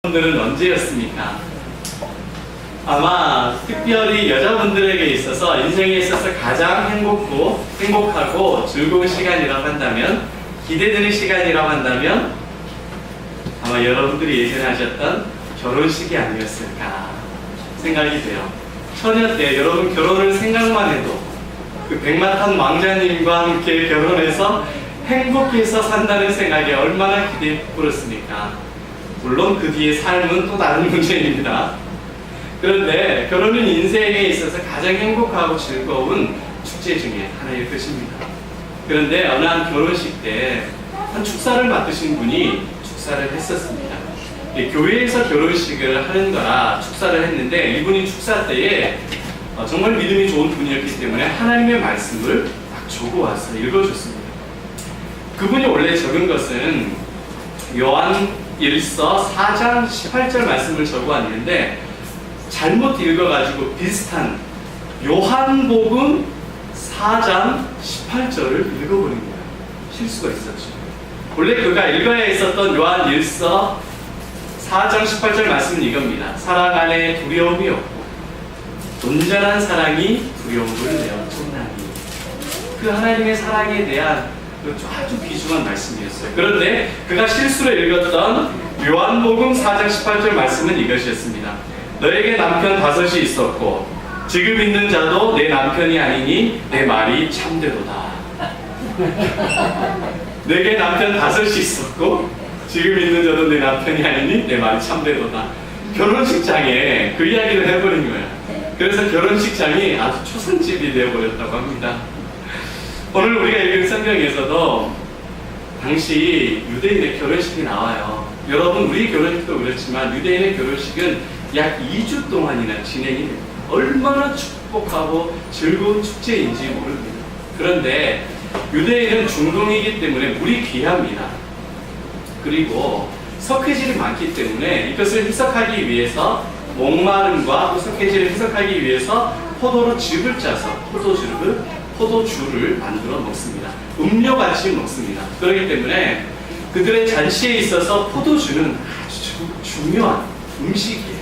분들은 언제였습니까? 아마 특별히 여자분들에게 있어서 인생에 있어서 가장 행복하고 즐거운 시간이라고 한다면, 기대되는 시간이라고 한다면 아마 여러분들이 예전에 하셨던 결혼식이 아니었을까 생각이 돼요. 처녀 때 여러분 결혼을 생각만 해도 그 백마탄 왕자님과 함께 결혼해서 행복해서 산다는 생각에 얼마나 기대했습니까? 물론 그 뒤의 삶은 또 다른 문제입니다. 그런데 결혼은 인생에 있어서 가장 행복하고 즐거운 축제 중에 하나일 것입니다. 그런데 어느 한 결혼식 때 한 축사를 맡으신 분이 축사를 했었습니다. 교회에서 결혼식을 하는 거라 축사를 했는데, 이분이 축사 때에 정말 믿음이 좋은 분이었기 때문에 하나님의 말씀을 딱 적어와서 읽어줬습니다. 그분이 원래 적은 것은 요한 1서 4장 18절 말씀을 적어왔는데, 잘못 읽어가지고 비슷한 요한복음 4장 18절을 읽어버린 거예요. 실수가 있었죠. 원래 그가 읽어야 했었던 요한 1서 4장 18절 말씀은 이겁니다. 사랑 안에 두려움이 없고 온전한 사랑이 두려움을 내어 쫓나니. 그 하나님의 사랑에 대한 아주 귀중한 말씀이었어요. 그런데 그가 실수로 읽었던 요한복음 4장 18절 말씀은 이것이었습니다. 너에게 남편 5이 있었고 지금 있는 자도 내 남편이 아니니 내 말이 참되도다. 내게 남편 5이 있었고 지금 있는 자도 내 남편이 아니니 내 말이 참되도다. 결혼식장에 그 이야기를 해버린 거예요. 그래서 결혼식장이 아주 초상집이 되어버렸다고 합니다. 오늘 우리가 읽은 성경에서도 당시 유대인의 결혼식이 나와요. 여러분, 우리 결혼식도 그렇지만 유대인의 결혼식은 약 2주 동안이나 진행이 됩니다. 얼마나 축복하고 즐거운 축제인지 모릅니다. 그런데 유대인은 중동이기 때문에 물이 귀합니다. 그리고 석회질이 많기 때문에 이것을 희석하기 위해서, 목마름과 석회질을 희석하기 위해서 포도로 즙을 짜서 포도주를 만들어 먹습니다. 음료같이 먹습니다. 그렇기 때문에 그들의 잔치에 있어서 포도주는 아주 중요한 음식이에요.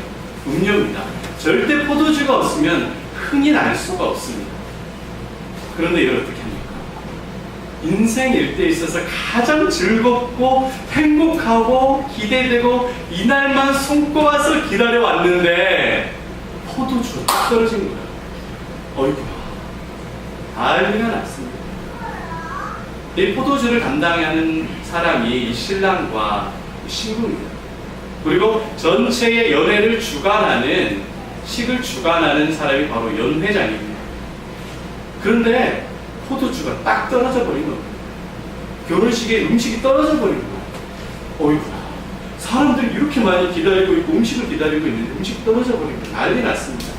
음료입니다. 절대 포도주가 없으면 흥이 날 수가 없습니다. 그런데 이걸 어떻게 합니까? 인생 일대에 있어서 가장 즐겁고 행복하고 기대되고 이날만 손꼽아서 기다려왔는데 포도주가 딱 떨어진 거예요. 어이구야, 난리가 났습니다. 이 포도주를 담당하는 사람이 이 신랑과 신부입니다. 그리고 전체의 연회를 주관하는, 식을 주관하는 사람이 바로 연회장입니다. 그런데 포도주가 딱 떨어져 버린 겁니다. 결혼식에 음식이 떨어져 버린 거예요. 어이구야, 사람들이 이렇게 많이 기다리고 있고 음식을 기다리고 있는데 음식이 떨어져 버린 거예요. 난리 났습니다.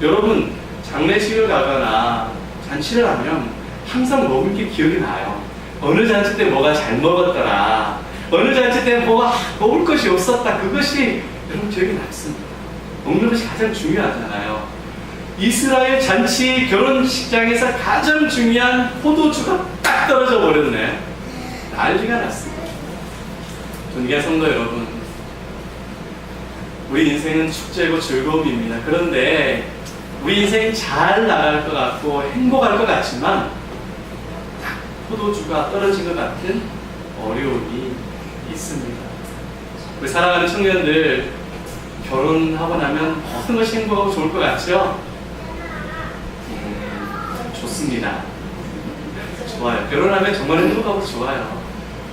여러분, 장례식을 가거나 잔치를 하면 항상 먹은 게 기억이 나요. 어느 잔치 때 뭐가 잘 먹었더라, 어느 잔치 때 뭐가 먹을 것이 없었다, 그것이 여러분 기억이 났습니다. 먹는 것이 가장 중요하잖아요. 이스라엘 잔치 결혼식장에서 가장 중요한 포도주가 딱 떨어져 버렸네. 난리가 났습니다. 존귀한 성도 여러분, 우리 인생은 축제고 즐거움입니다. 그런데 우리 인생이 잘 나갈 것 같고 행복할 것 같지만 딱 포도주가 떨어진 것 같은 어려움이 있습니다. 우리 사랑하는 청년들, 결혼하고 나면 모든 것이 행복하고 좋을 것 같죠? 좋습니다. 좋아요. 결혼하면 정말 행복하고 좋아요.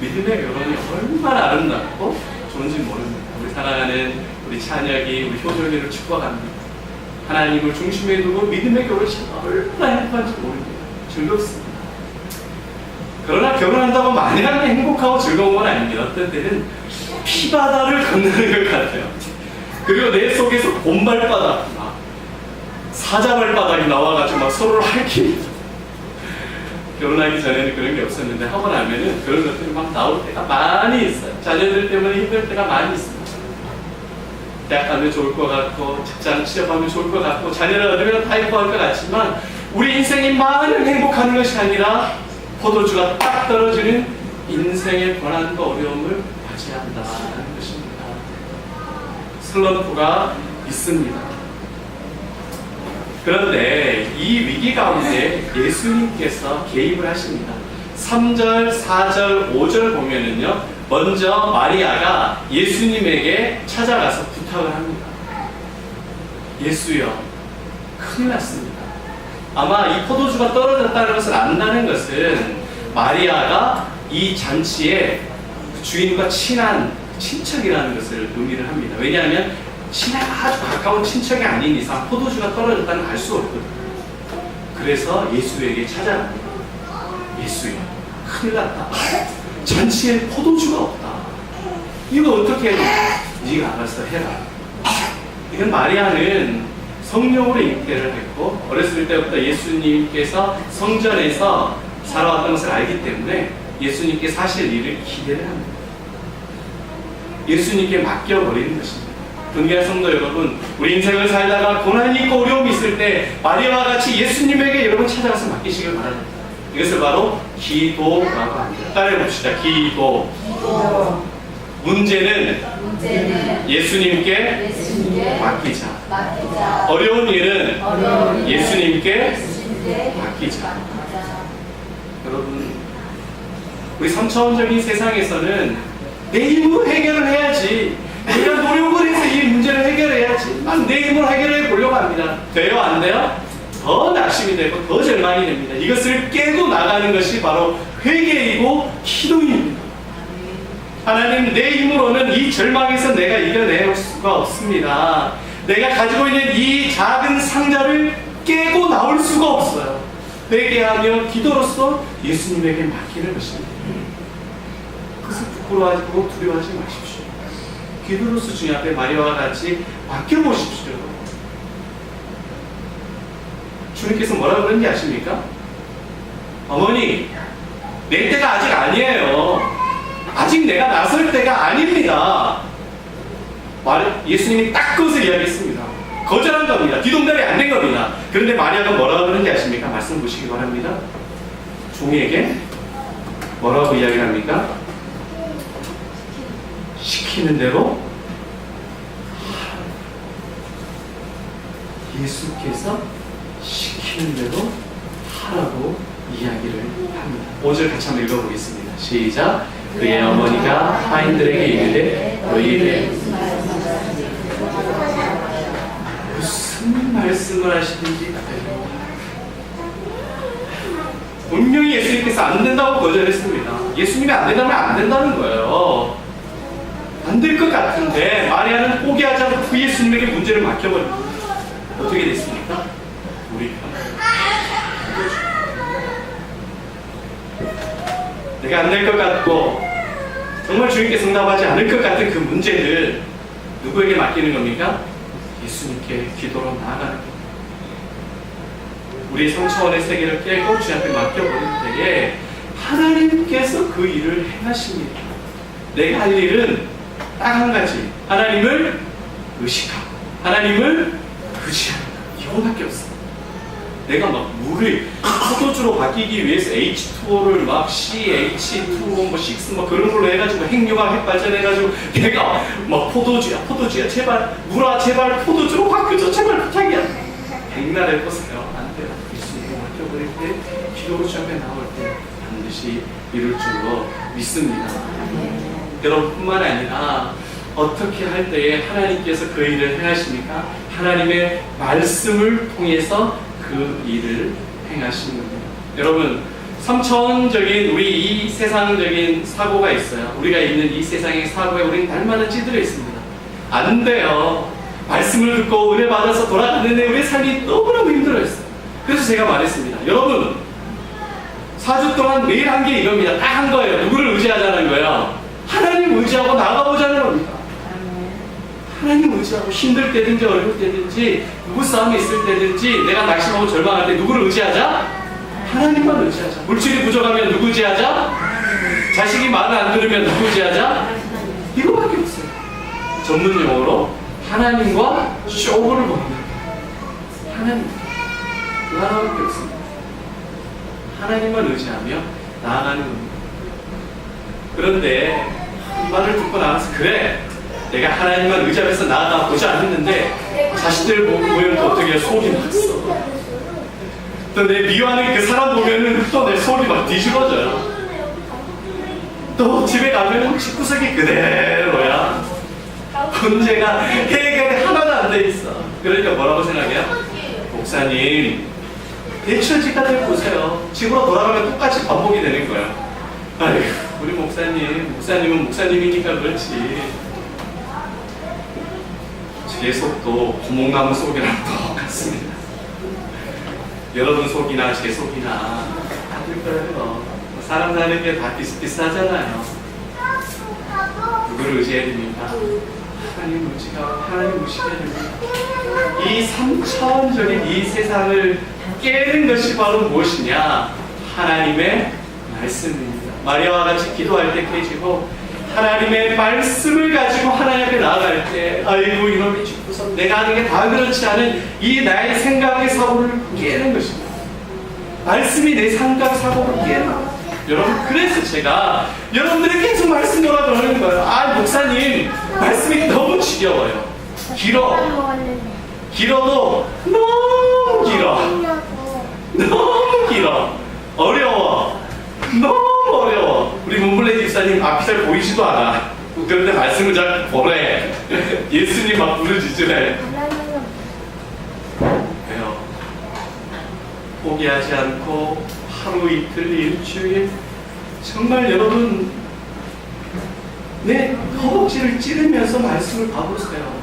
믿음의 결혼이 얼마나 아름답고 좋은지 모릅니다. 우리 사랑하는 우리 찬혁이, 우리 효정이를 축복합니다. 하나님을 중심에 두고 믿음의 결혼이 얼마나 행복한지 모릅니다. 즐겁습니다. 그러나 결혼한다고 마냥 행복하고 즐거운 건 아닙니다. 어떤 때는 피바다를 건너는 것 같아요. 그리고 내 속에서 곰발바닥, 사자발바닥이 나와가지고 막 서로를 핥힙니다. 결혼하기 전에는 그런 게 없었는데 하고 나면은 그런 것들이 막 나올 때가 많이 있어요. 자녀들 때문에 힘들 때가 많이 있습니다. 대학 가면 좋을 것 같고, 직장 취업하면 좋을 것 같고, 자녀를 얻으면 다 행복할 것 같지만 우리 인생이 마냥 행복하는 것이 아니라 포도주가 딱 떨어지는 인생의 고난과 어려움을 맞이한다는 것입니다. 슬럼프가 있습니다. 그런데 이 위기 가운데 예수님께서 개입을 하십니다. 3절, 4절, 5절 보면은요, 먼저 마리아가 예수님에게 찾아가서 부탁을 합니다. 예수여, 큰일 났습니다. 아마 이 포도주가 떨어졌다는 것을 안다는 것은 마리아가 이 잔치의 주인과 친한 친척이라는 것을 의미를 합니다. 왜냐하면 친한 아주 가까운 친척이 아닌 이상 포도주가 떨어졌다는 알 수 없거든요. 그래서 예수에게 찾아갑니다. 예수야, 큰일 났다. 잔치에 포도주가 없다. 이거 어떻게 해? 네가 알아서 해라. 이건 마리아는 성령으로 잉태를 했고 어렸을 때부터 예수님께서 성전에서 살아왔던 것을 알기 때문에 예수님께 사실 일을 기대를 합니다. 예수님께 맡겨버리는 것입니다. 존귀한 성도 여러분, 우리 인생을 살다가 고난이 있고 어려움이 있을 때 마리아와 같이 예수님에게 여러분 찾아가서 맡기시길 바랍니다. 이것을 바로 기도라고 합니다. 따라해봅시다. 기도. 문제는 예수님께 맡기자. 어려운 일은 예수님께 맡기자. 여러분, 우리 3차원적인 세상에서는 내 힘으로 해결을 해야지, 내가 노력을 해서 이 문제를 해결해야지, 난 내 힘으로 해결해 보려고 합니다. 돼요? 안 돼요? 더 낙심이 되고 더 절망이 됩니다. 이것을 깨고 나가는 것이 바로 회개이고 기도입니다. 하나님, 내 힘으로는 이 절망에서 내가 이겨낼 수가 없습니다. 내가 가지고 있는 이 작은 상자를 깨고 나올 수가 없어요. 회개하며 기도로서 예수님에게 맡기는 것입니다. 그것을 부끄러워하고 두려워하지 마십시오. 기도로서 주님 앞에 마리아와 같이 맡겨보십시오. 주님께서 뭐라고 그런지 아십니까? 어머니, 내 때가 아직 아니에요. 아직 내가 나설 때가 아닙니다. 예수님이 딱 그것을 이야기했습니다. 거절한 겁니다. 뒤동달이 안 된 겁니다. 그런데 마리아가 뭐라고 그러는지 아십니까? 말씀 보시기 바랍니다. 종에게 뭐라고 이야기를 합니까? 시키는 대로 예수께서 시키는 대로 하라고 이야기를 합니다. 5절 같이 한번 읽어보겠습니다. 시작. 그의 어머니가 하인들에게 이르되 너희에게 무슨 말씀을 하시는지 분명히 예수님께서 안 된다고 거절했습니다. 예수님이 안 된다면 안 된다는 거예요. 안 될 것 같은데 마리아는 포기하지 않고 그 예수님에게 문제를 맡겨버립니다. 어떻게 됐습니까? 우리 편. 내가 안 될 것 같고 정말 주님께 응답하지 않을 것 같은 그 문제를 누구에게 맡기는 겁니까? 예수님께 기도로 나아가는 겁니다. 우리의 성차원의 세계를 깨고 주님 앞에 맡겨버릴 때에 하나님께서 그 일을 행하십니다. 내가 할 일은 딱 한 가지, 하나님을 의식하고 하나님을 의지합니다. 이거밖에 없습니다. 내가 막 물을 포도주로 바뀌기 위해서 H2O를 막 CH2O, 6 그런 걸로 해가지고 핵융합 핵발전해가지고 내가 막 포도주야 제발 물아 제발 포도주로 바뀌어줘 제발 부탁이야. 백날 해보세요. 안 돼요. 예수님을 맡겨버릴 때 기도로 주 앞에 나올 때 반드시 이룰 줄로 믿습니다. 여러분뿐만 아니라 어떻게 할 때에 하나님께서 그 일을 행하십니까? 하나님의 말씀을 통해서 그 일을 행하시는 겁니다. 여러분, 3차원적인 우리 이 세상적인 사고가 있어요. 우리가 있는 이 세상의 사고에 우리는 날마다 찌들어 있습니다. 안 돼요. 말씀을 듣고 은혜 받아서 돌아가는데 우리의 삶이 너무너무 힘들어했어요. 그래서 제가 말했습니다. 여러분, 4주 동안 매일 한 게 이겁니다. 딱 한 거예요. 누구를 의지하자는 거예요? 하나님 의지하고 나가보자는 겁니다. 하나님 의지하고 힘들 때든지 어려울 때든지 부부싸움이 있을 때든지 내가 낙심하고 절망할 때 누구를 의지하자? 하나님만 의지하자. 물질이 부족하면 누구 의지하자? 자식이 말을 안 들으면 누구 의지하자? 이거밖에 없어요. 전문 용어로 하나님과 쇼부를 먹는 하나님. 그 하나밖에 없습니다. 하나님만 의지하며 나아가는 겁니다. 그런데 이 말을 듣고 나가서 그래 내가 하나님만 의지하면서 나아가 보자 했는데 자식들 보면 또 어떻게 속이 났어. 또 내 미워하는 그 사람 보면은 또 내 속이 막 뒤집어져요. 또 집에 가면은 집구석이 그대로야. 문제가 해결이 하나도 안 돼 있어. 그러니까 뭐라고 생각해요? 목사님, 대처지까지 보세요. 집으로 돌아가면 똑같이 반복이 되는 거야. 아이고, 우리 목사님은 목사님이니까 그렇지. 제 속도 구멍나무 속이랑 똑같습니다. 여러분 속이나 제 속이나 같을 거예요. 사람 사는 게 다 비슷비슷하잖아요. 누구를 의지해야 됩니까? 하나님 의지해야 됩니다. 이 3차원적인 이 세상을 깨는 것이 바로 무엇이냐? 하나님의 말씀입니다. 마리아와 같이 기도할 때 깨지고 하나님의 말씀을 가지고 하나님 앞에 나아갈 때 아이고 이놈이 죽고서 내가 하는 게 다 그렇지 않은 이 나의 생각의 사고를 깨는 것입니다. 말씀이 내 생각 사고를 깨는. 여러분, 그래서 제가 여러분들이 계속 말씀 오라고 하는 거예요. 아, 목사님 말씀이 너무 지겨워요. 길어도 너무 길어. 어려워. 너무 어려워. 우리 문블레 집사님 앞이 잘 보이지도 않아. 그런데 말씀을 잘 보래. 예수님 막 부르짖으래. 왜요? 포기하지 않고 하루 이틀 일주일 정말 여러분 내 허벅지를 찌르면서 말씀을 봐보세요.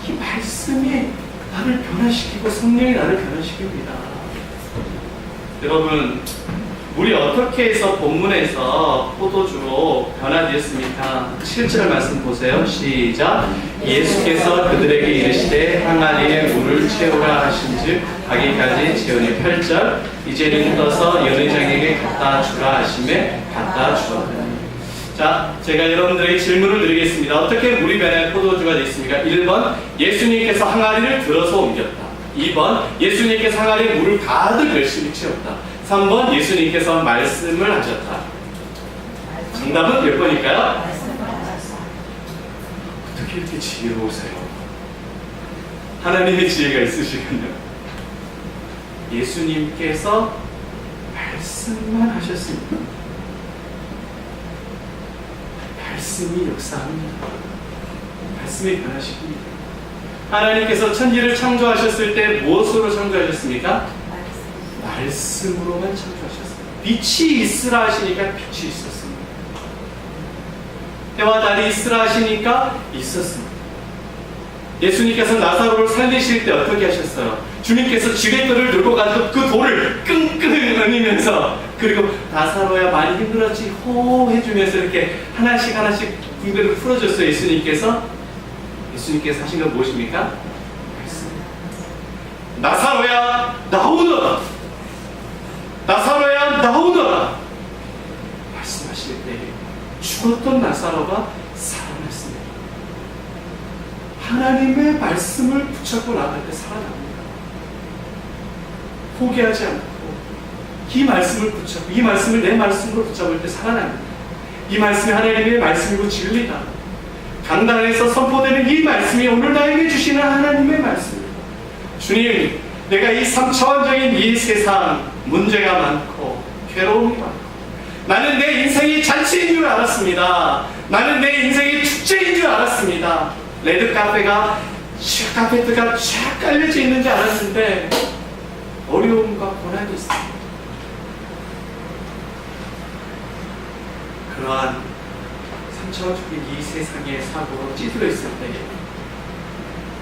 이 말씀이 나를 변화시키고 성령이 나를 변화시킵니다. 여러분, 우리 어떻게 해서 본문에서 포도주로 변화되었습니까? 7절 말씀 보세요. 시작. 예수께서 그들에게 이르시되 항아리에 물을 채우라 하신즉 가기까지 채우니 8절. 이제는 떠서 연회장에게 갖다 주라 하심에 갖다 주었다. 자, 제가 여러분들에게 질문을 드리겠습니다. 어떻게 물이 변해 포도주가 됐습니까? 1번, 예수님께서 항아리를 들어서 옮겼다. 2번, 예수님께서 항아리에 물을 가득 열심히 채웠다. 3번, 예수님께서 말씀을 하셨다. 정답은 몇 번일까요? 어떻게 이렇게 지혜로우세요? 하나님의 지혜가 있으시군요. 예수님께서 말씀만 하셨습니다. 말씀이 역사합니다. 말씀이 변화시킵니다. 하나님께서 천지를 창조하셨을 때 무엇으로 창조하셨습니까? 말씀으로만 창조하셨어요. 빛이 있으라 하시니까 빛이 있었습니다. 해와 달이 있으라 하시니까 있었습니다. 예수님께서 나사로를 살리실 때 어떻게 하셨어요? 주님께서 지렛돌을 들고 가서 그 돌을 끙끙 언니면서 그리고 나사로야 많이 힘들었지 호 해주면서 이렇게 하나씩 붕대를 풀어줬어요. 예수님께서 하신 건 무엇입니까? 말씀. 나사로야 나오너라. 나사로야 나오너라. 말씀하실 때 죽었던 나사로가 살아났습니다. 하나님의 말씀을 붙잡고 나갈 때 살아납니다. 포기하지 않고 이 말씀을 붙잡고 이 말씀을 내 말씀으로 붙잡을 때 살아납니다. 이 말씀이 하나님의 말씀이고 진리다. 강단에서 선포되는 이 말씀이 오늘 나에게 주시는 하나님의 말씀입니다. 주님, 내가 이 3차원적인 이 세상 문제가 많고 괴로움이 많고 나는 내 인생이 잔치인 줄 알았습니다. 나는 내 인생이 축제인 줄 알았습니다. 레드 카페트가 쫙 깔려져 있는 줄 알았는데 어려움과 고난이 있습니다. 그러한 3차원적인 이 세상의 사고로 찌들어 있을 때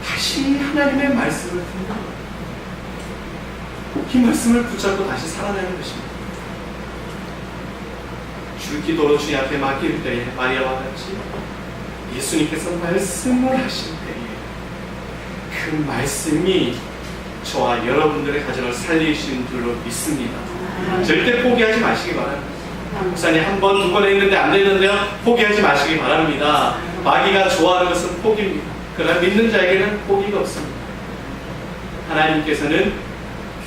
다시 하나님의 말씀을 듣는 거예요. 이 말씀을 붙잡고 다시 살아나는 것입니다. 주 기도로 주님 앞에 맡길 때에 마리아와 같이 예수님께서 말씀을 하실 때에 그 말씀이 저와 여러분들의 가정을 살리신 줄로 믿습니다. 절대 포기하지 마시기 바랍니다. 목사님 한 번, 두 번 했는데 안 되는데요. 포기하지 마시기 바랍니다. 마귀가 좋아하는 것은 포기입니다. 그러나 믿는 자에게는 포기가 없습니다. 하나님께서는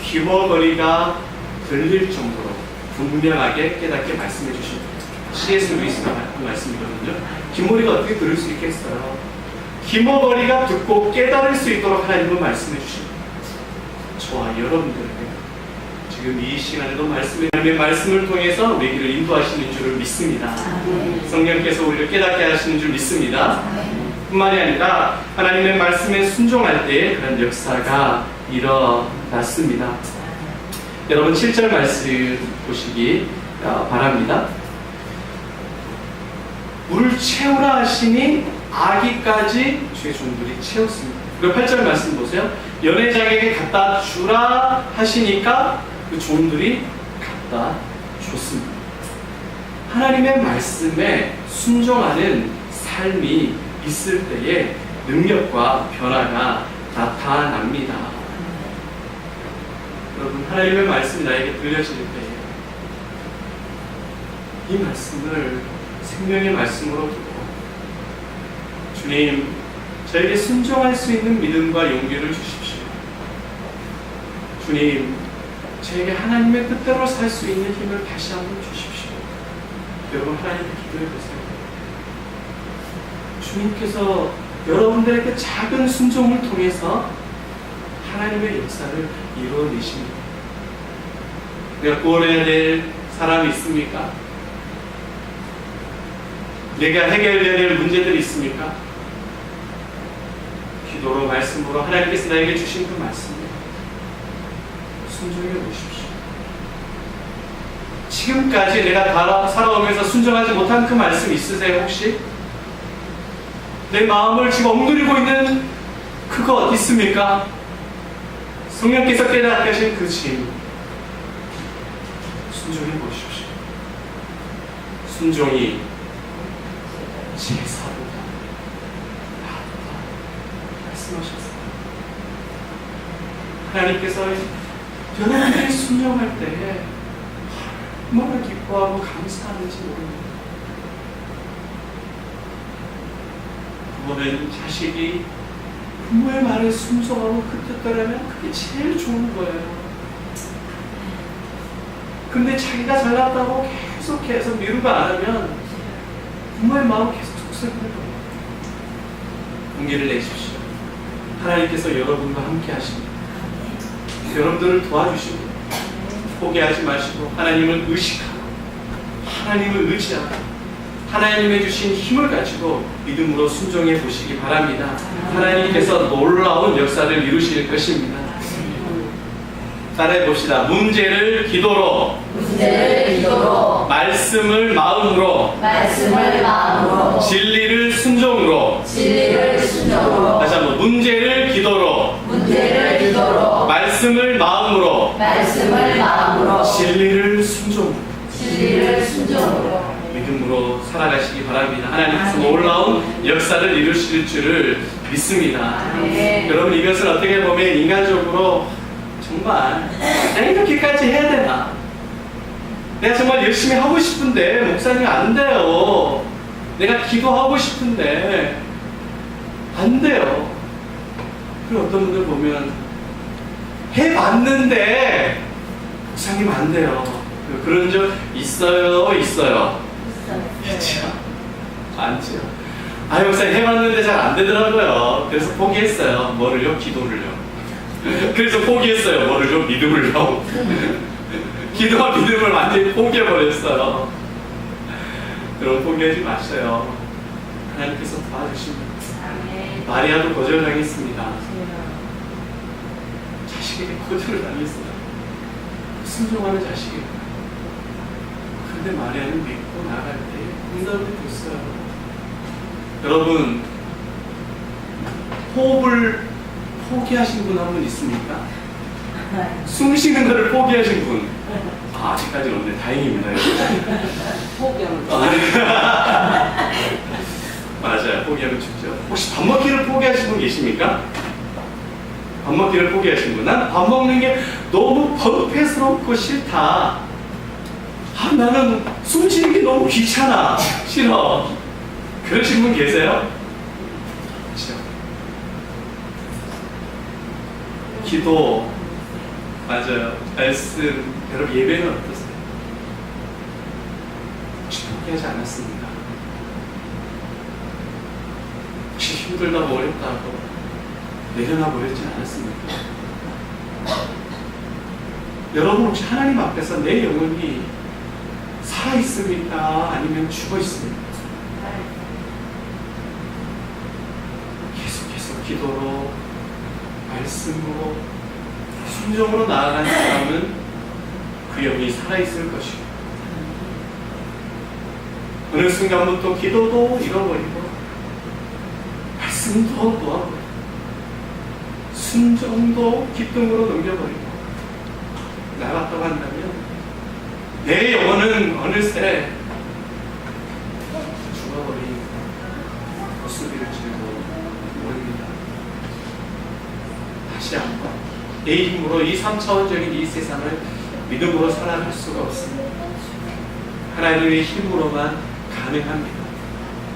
귀머거리가 들릴 정도로 분명하게 깨닫게 말씀해 주십니다. C.S. 루이스가 한 말씀이거든요. 기머리가 어떻게 들을 수 있겠어요? 기머거리가 듣고 깨달을 수 있도록 하나님은 말씀해 주십니다. 저와 여러분들에게 지금 이 시간에도 하나님의 말씀을 통해서 우리를 인도하시는 줄을 믿습니다. 성령께서 우리를 깨닫게 하시는 줄 믿습니다. 뿐만이 아니라 하나님의 말씀에 순종할 때 그런 역사가 일어났습니다. 여러분 7절 말씀 보시기 바랍니다. 물을 채우라 하시니 아기까지 주의 종들이 채웠습니다. 그리고 8절 말씀 보세요. 연회장에게 갖다 주라 하시니까 그 종들이 갖다 줬습니다. 하나님의 말씀에 순종하는 삶이 있을 때에 능력과 변화가 나타납니다. 여러분, 하나님의 말씀이 나에게 들려질 때에 이 말씀을 생명의 말씀으로 두고 주님, 저에게 순종할 수 있는 믿음과 용기를 주십시오. 주님, 저에게 하나님의 뜻대로 살 수 있는 힘을 다시 한번 주십시오. 여러분, 하나님께 기도해 보세요. 주님께서 여러분들의 그 작은 순종을 통해서 하나님의 역사를 이루어내십니다. 내가 구원해야 될 사람이 있습니까? 내가 해결해야 될 문제들이 있습니까? 기도로 말씀으로 하나님께서 나에게 주신 그 말씀을 순종해 보십시오. 지금까지 내가 살아오면서 순종하지 못한 그 말씀 있으세요 혹시? 내 마음을 지금 엉두리고 있는 그것 있습니까? 성령께서 깨닫게 하신 그 짐 순종해 보십시오. 순종이 제사보다 낫다 말씀하셨어요. 하나님께서 여러분들이 순종할 때에 얼마나 기뻐하고 감사하는지 모릅니다. 부모는 자식이 부모의 말에 순종하고 그 뜻대로면 그게 제일 좋은 거예요. 근데 자기가 잘났다고 계속해서 미루고 안 하면 부모의 마음을 계속 속삭이는 거예요. 용기를 내십시오. 하나님께서 여러분과 함께 하십니다. 여러분들을 도와주시고 포기하지 마시고 하나님을 의식하고 하나님을 의지하고 하나님의 주신 힘을 가지고 믿음으로 순종해 보시기 바랍니다. 하나님께서 놀라운 역사를 이루실 것입니다. 따라해 봅시다. 문제를 기도로, 말씀을 마음으로, 진리를 순종으로, 다시 한번 문제를 기도로, 말씀을 마음으로, 진리를 순종으로, 믿음으로 살아가시기 바랍니다. 하나님께서 놀라운 역사를 이루실 줄을 믿습니다. 여러분, 이것을 어떻게 보면 인간적으로 정말 내가 이렇게까지 해야 되나? 내가 정말 열심히 하고 싶은데 목사님 안 돼요. 내가 기도하고 싶은데 안 돼요. 그리고 어떤 분들 보면 해봤는데 목사님 안 돼요. 그런 적 있어요? 있어요? 있죠. 많죠. 아, 목사님 해봤는데 잘 안 되더라고요. 그래서 포기했어요. 뭐를요? 기도를요. 그래서 포기했어요. 뭐를요? 믿음을요. 기도와 믿음을 완전히 포기해버렸어요. 여러분, 포기하지 마세요. 하나님께서 도와주십니다. 마리아도 거절당했습니다. 자식에게 거절을 당했어요. 순종하는 자식이에요. 근데 마리아는 믿고 나갈 때 응답이 됐어요. 여러분, 호흡을 포기하신 분 한 분 있습니까? 숨 쉬는 것을 포기하신 분? 아직까지는 없네. 다행입니다. 포기하면 맞아요. 포기하면 죽죠. 혹시 밥 먹기를 포기하신 분 계십니까? 밥 먹기를 포기하신 분? 난 밥 먹는 게 너무 번패스럽고 싫다. 아, 나는 숨 쉬는 게 너무 귀찮아. 싫어. 그러신 분 계세요? 그렇죠. 기도, 맞아요. 말씀, 여러분 예배는 어떠세요? 혹시 그렇게 하지 않았습니다. 혹시 힘들다고 어렵다고 내려놔 버리지 않았습니까? 여러분 혹시 하나님 앞에서 내 영혼이 살아있습니까? 아니면 죽어있습니까? 계속 기도로 말씀으로 순종으로 나아가는 사람은 그 영이 살아있을 것이고, 어느 순간부터 기도도 잃어버리고 말씀도 놓아버리고 순종도 기쁨으로 넘겨버리고 나갔다고 한다면 내 영혼은 어느새 죽어버린 모습을 지고 모릅니다. 다시 한번 내 힘으로 이 3차원적인 이 세상을 믿음으로 살아갈 수가 없습니다. 하나님의 힘으로만 가능합니다.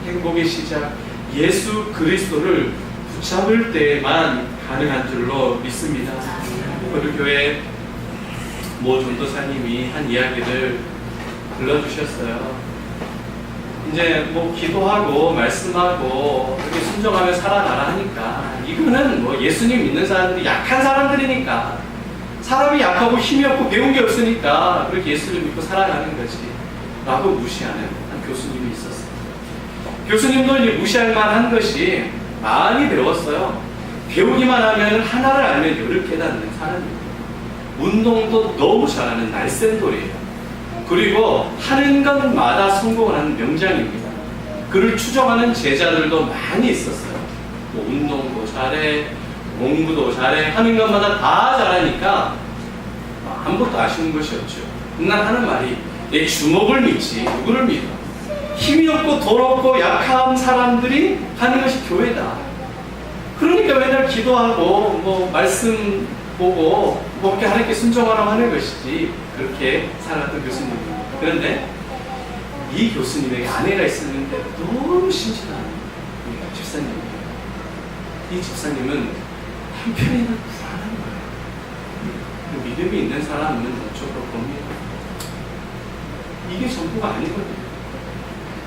행복의 시작 예수 그리스도를 붙잡을 때만 가능한 줄로 믿습니다. 우리 교회 모 전도사님이 한 이야기를 불러주셨어요. 이제 뭐 기도하고 말씀하고 이렇게 순종하며 살아가라 하니까, 이거는 뭐 예수님 믿는 사람들이 약한 사람들이니까, 사람이 약하고 힘이 없고 배운 게 없으니까 그렇게 예수를 믿고 살아가는 거지 라고 무시하는 한 교수님이 있었어요. 교수님도 이제 무시할 만한 것이 많이 배웠어요. 배우기만 하면 하나를 알면 열을 깨닫는 사람입니다. 운동도 너무 잘하는 날쌘돌이에요. 그리고 하는 것마다 성공을 하는 명장입니다. 그를 추종하는 제자들도 많이 있었어요. 뭐 운동도 잘해, 공부도 잘해, 하는 것마다 다 잘하니까 아무것도 아쉬운 것이 없죠. 난 하는 말이 내 주먹을 믿지 누구를 믿어. 힘이 없고 돈 없고 약한 사람들이 하는 것이 교회다. 그러니까 맨날 기도하고 뭐 말씀 보고 그렇게 하나님께 순종하라고 하는 것이지, 그렇게 살았던 교수님입니다. 그런데 이 교수님에게 아내가 있었는데 너무 신실한 집사님이에요. 이 집사님은 한편에는 불안한 거예요. 믿음이 있는 사람은 저쪽으로 봅니다. 이게 전부가 아니거든요.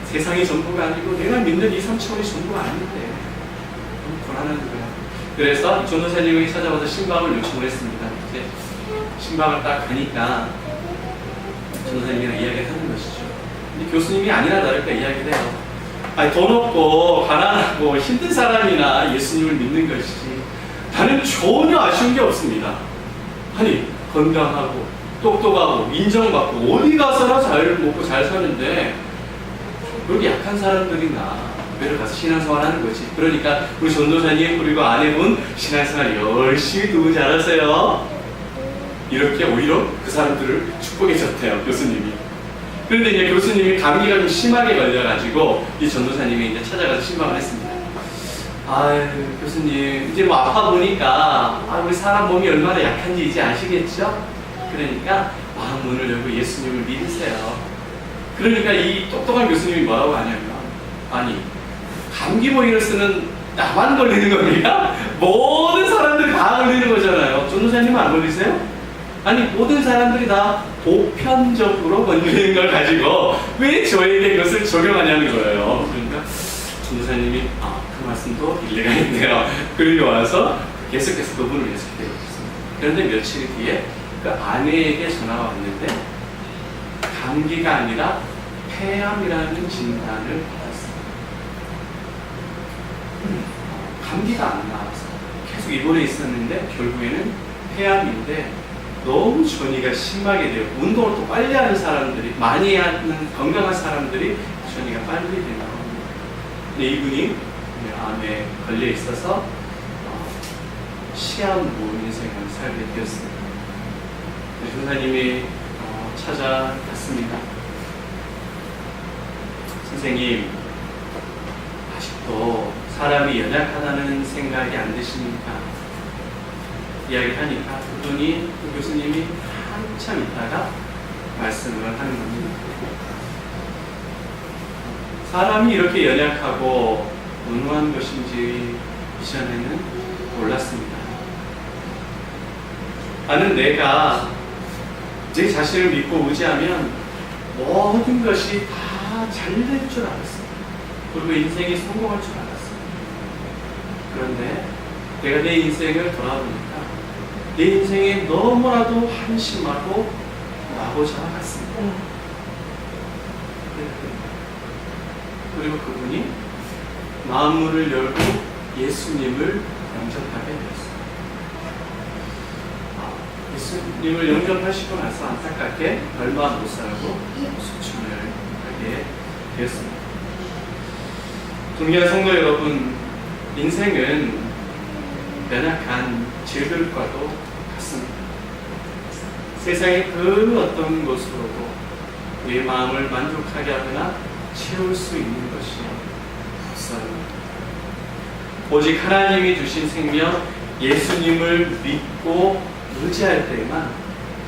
세상이 전부가 아니고 내가 믿는 이 3차원이 전부가 아닌데 너무 불안한 거예요. 그래서 전도사님이 찾아와서 신방을 요청을 했습니다. 이제 신방을 딱 가니까 전도사님이랑 이야기를 하는 것이죠. 근데 교수님이 아니나 다를까 이야기를 해요. 아니, 돈 없고 가난하고 힘든 사람이나 예수님을 믿는 것이지 나는 전혀 아쉬운 게 없습니다. 아니, 건강하고 똑똑하고 인정받고 어디 가서나 잘 먹고 잘 사는데 그렇게 약한 사람들이나 교회를 가서 신앙생활 하는 거지. 그러니까 우리 전도사님 그리고 아내분 신앙생활 열심히 너무 잘하세요. 이렇게 오히려 그 사람들을 축복해 줬대요, 교수님이. 그런데 이제 교수님이 감기가 좀 심하게 걸려가지고 이 전도사님이 이제 찾아가서 신방을 했습니다. 아유, 교수님 이제 뭐 아파 보니까 우리 사람 몸이 얼마나 약한지 이제 아시겠죠? 그러니까 마음 문을 열고 예수님을 믿으세요. 그러니까 이 똑똑한 교수님이 뭐라고 하냐면, 아니, 감기 바이러스는 나만 걸리는 겁니까? 모든 사람들이 다 걸리는 거잖아요. 전도사님은 안 걸리세요? 아니, 모든 사람들이 다 보편적으로 걸리는 걸 가지고 왜 저에게 그것을 적용하냐는 거예요. 그러니까 전도사님이 그 말씀도 일리가 있네요. 그리고 와서 계속해서 그분을 계속해요. 그런데 며칠 뒤에 그 아내에게 전화가 왔는데 감기가 아니라 폐암이라는 진단을 받았어요. 감기가 안 나와서 계속 입원해 있었는데 결국에는 폐암인데 너무 전이가 심하게 돼요. 운동을 또 빨리 하는 사람들이, 많이 하는 건강한 사람들이 전이가 빨리 되는 겁니다. 근데 이분이 암에 걸려 있어서 시한부 인생을 살게 되었습니다. 전사님이 찾아갔습니다. 선생님, 아직도 사람이 연약하다는 생각이 안 드십니까? 이야기하니까 그분이, 그 교수님이 한참 있다가 말씀을 하는 겁니다. 사람이 이렇게 연약하고 온화한 것인지 이전에는 몰랐습니다. 나는 내가 내 자신을 믿고 의지하면 모든 것이 다 잘 될 줄 알았어요. 그리고 인생이 성공할 줄 알았어요. 그런데 내가 내 인생을 돌아보니까 내 인생에 너무나도 한심하고 마고자와 같습니다. 그리고 그분이 마음문을 열고 예수님을 영접하게 되었어요. 예수님을 영접하시고 나서 안타깝게 얼마 못 살고 수침을 하게 되었습니다. 존귀한 성도 여러분, 인생은 연약한 질들과도 같습니다. 세상의 그 어떤 것으로도 우리의 마음을 만족하게 하거나 채울 수 있는 것이 없어요. 오직 하나님이 주신 생명, 예수님을 믿고 의지할 때에만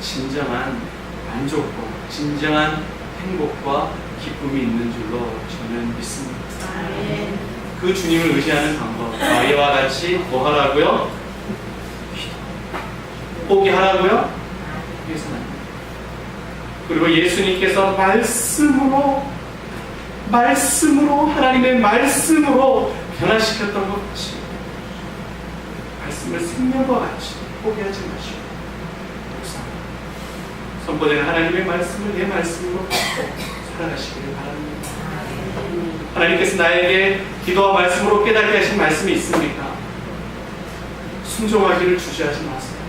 진정한 만족과 진정한 행복과 기쁨이 있는 줄로 저는 믿습니다. 그 주님을 의지하는 방법, 이와 같이 뭐 하라고요? 포기하라고요? 그래서는 안 됩니다. 그리고 예수님께서 말씀으로 하나님의 말씀으로 변화시켰던 것 같이 말씀을 생명과 같이 포기하지 마시고 선포되는 하나님의 말씀을 내 말씀으로 살아가시기를 바랍니다. 하나님께서 나에게 기도와 말씀으로 깨닫게 하신 말씀이 있습니까? 순종하기를 주저하지 마세요.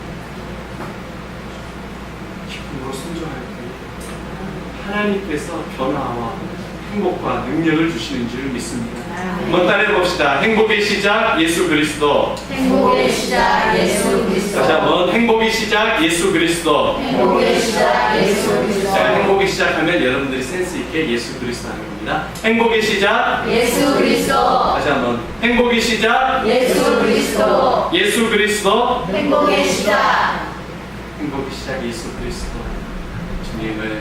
기쁨으로 순종할 때 하나님께서 변화와 행복과 능력을 주시는 줄 믿습니다. 한번 따라해 봅시다. 행복의 시작 예수 그리스도. 행복의 시작 예수 그리스도. 다시 한번 행복의 시작 예수 그리스도. 행복의 시작 예수 그리스도. 자, 행복의 시작하면 여러분들이 센스 있게 예수 그리스도 하는 겁니다. 행복의 시작 예수 그리스도. 다시 한번 행복의 시작 예수 그리스도. 예수 그리스도. 행복의 시작. 행복의 시작 예수 그리스도. 주님을